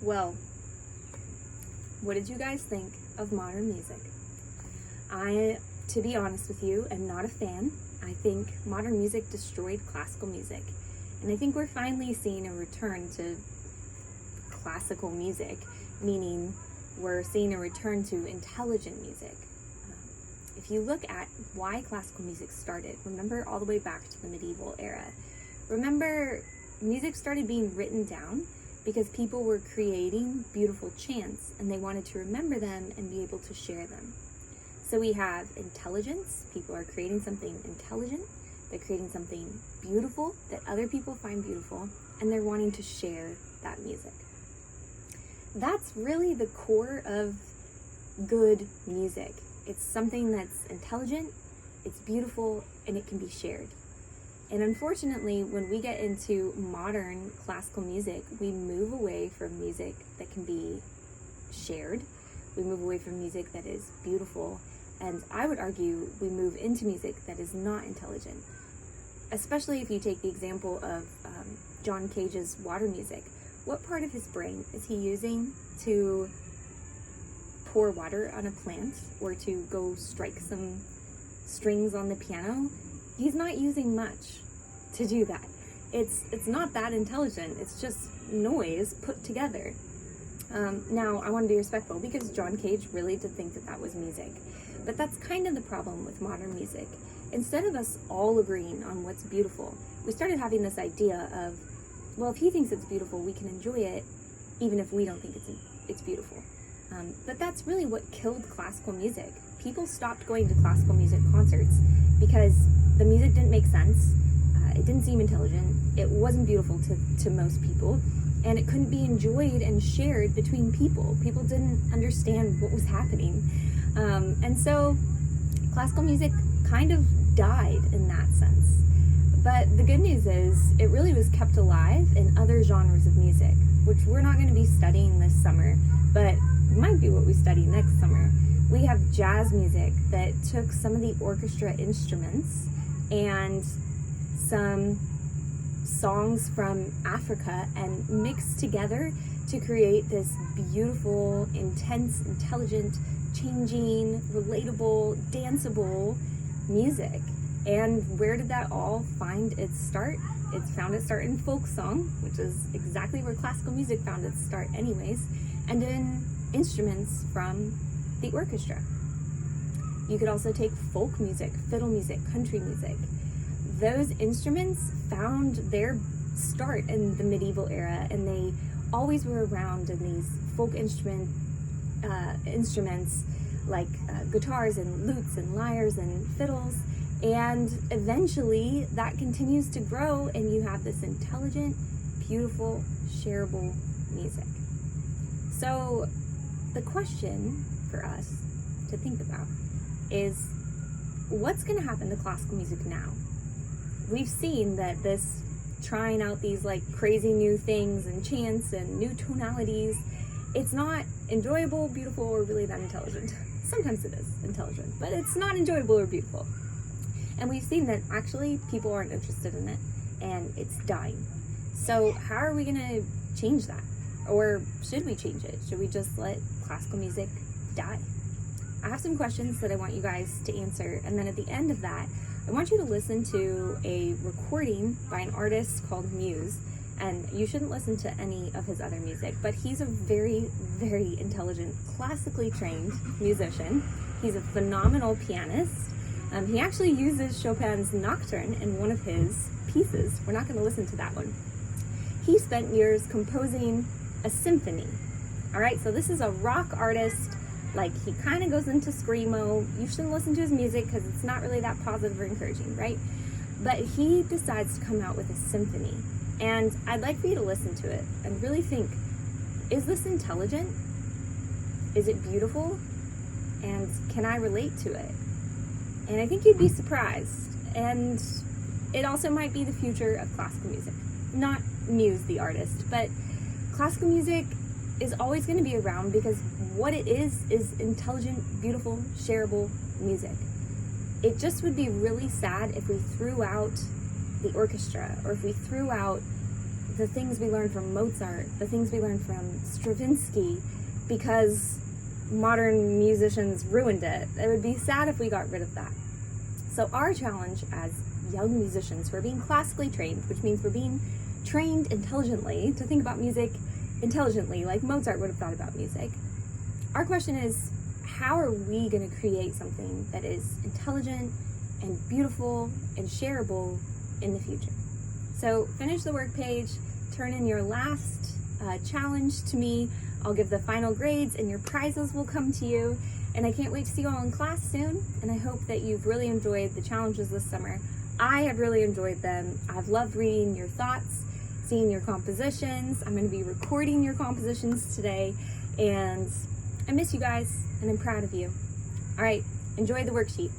Well, what did you guys think of modern music? To be honest with you, am not a fan. I think modern music destroyed classical music. And I think we're finally seeing a return to classical music, meaning we're seeing a return to intelligent music. If you look at why classical music started, remember all the way back to the medieval era. Remember, music started being written down because people were creating beautiful chants and they wanted to remember them and be able to share them. So we have intelligence. People are creating something intelligent. They're creating something beautiful that other people find beautiful, and they're wanting to share that music. That's really the core of good music. It's something that's intelligent, it's beautiful, and it can be shared. And unfortunately, when we get into modern classical music, we move away from music that can be shared. We move away from music that is beautiful. And I would argue we move into music that is not intelligent. Especially if you take the example of John Cage's water music. What part of his brain is he using to pour water on a plant or to go strike some strings on the piano? He's not using much to do that. It's not that intelligent. It's just noise put together. Now, I want to be respectful because John Cage really did think that that was music. But that's kind of the problem with modern music. Instead of us all agreeing on what's beautiful, we started having this idea of, well, if he thinks it's beautiful, we can enjoy it even if we don't think it's beautiful. But that's really what killed classical music. People stopped going to classical music concerts because the music didn't make sense, it didn't seem intelligent, it wasn't beautiful to most people, and it couldn't be enjoyed and shared between people. People didn't understand what was happening. And so classical music kind of died in that sense. But the good news is it really was kept alive in other genres of music, which we're not going to be studying this summer, but might be what we study next summer. We have jazz music that took some of the orchestra instruments and some songs from Africa and mixed together to create this beautiful, intense, intelligent, changing, relatable, danceable music. And where did that all find its start? It's found its start in folk song, which is exactly where classical music found its start anyways, and in instruments from the orchestra. You could also take folk music, fiddle music, country music. Those instruments found their start in the medieval era, and they always were around in these folk instruments like guitars and lutes and lyres and fiddles. And eventually that continues to grow, and you have this intelligent, beautiful, shareable music. So the question for us to think about is, what's going to happen to classical music now? We've seen that this trying out these like crazy new things and chants and new tonalities, it's not enjoyable, beautiful, or really that intelligent. Sometimes it is intelligent, but it's not enjoyable or beautiful. And we've seen that actually people aren't interested in it and it's dying. So how are we gonna change that? Or should we change it? Should we just let classical music die? I have some questions that I want you guys to answer, and then at the end of that, I want you to listen to a recording by an artist called Muse. And you shouldn't listen to any of his other music, but he's a very, very intelligent, classically trained musician. He's a phenomenal pianist. He actually uses Chopin's Nocturne in one of his pieces. We're not going to listen to that one. He spent years composing a symphony. All right, so this is a rock artist. Like, he kind of goes into screamo. You shouldn't listen to his music because it's not really that positive or encouraging, right? But he decides to come out with a symphony. And I'd like for you to listen to it and really think, is this intelligent? Is it beautiful? And can I relate to it? And I think you'd be surprised. And it also might be the future of classical music. Not Muse, the artist, but classical music is always going to be around because what it is intelligent, beautiful, shareable music. It just would be really sad if we threw out the orchestra, or if we threw out the things we learned from Mozart, the things we learned from Stravinsky, because modern musicians ruined it. It would be sad if we got rid of that. So our challenge as young musicians who are being classically trained, which means we're being trained intelligently to think about music intelligently, like Mozart would have thought about music. Our question is, how are we going to create something that is intelligent and beautiful and shareable in the future? So finish the work page, turn in your last challenge to me. I'll give the final grades and your prizes will come to you. And I can't wait to see you all in class soon. And I hope that you've really enjoyed the challenges this summer. I have really enjoyed them. I've loved reading your thoughts, seeing your compositions. I'm going to be recording your compositions today. And I miss you guys and I'm proud of you. All right, enjoy the worksheet.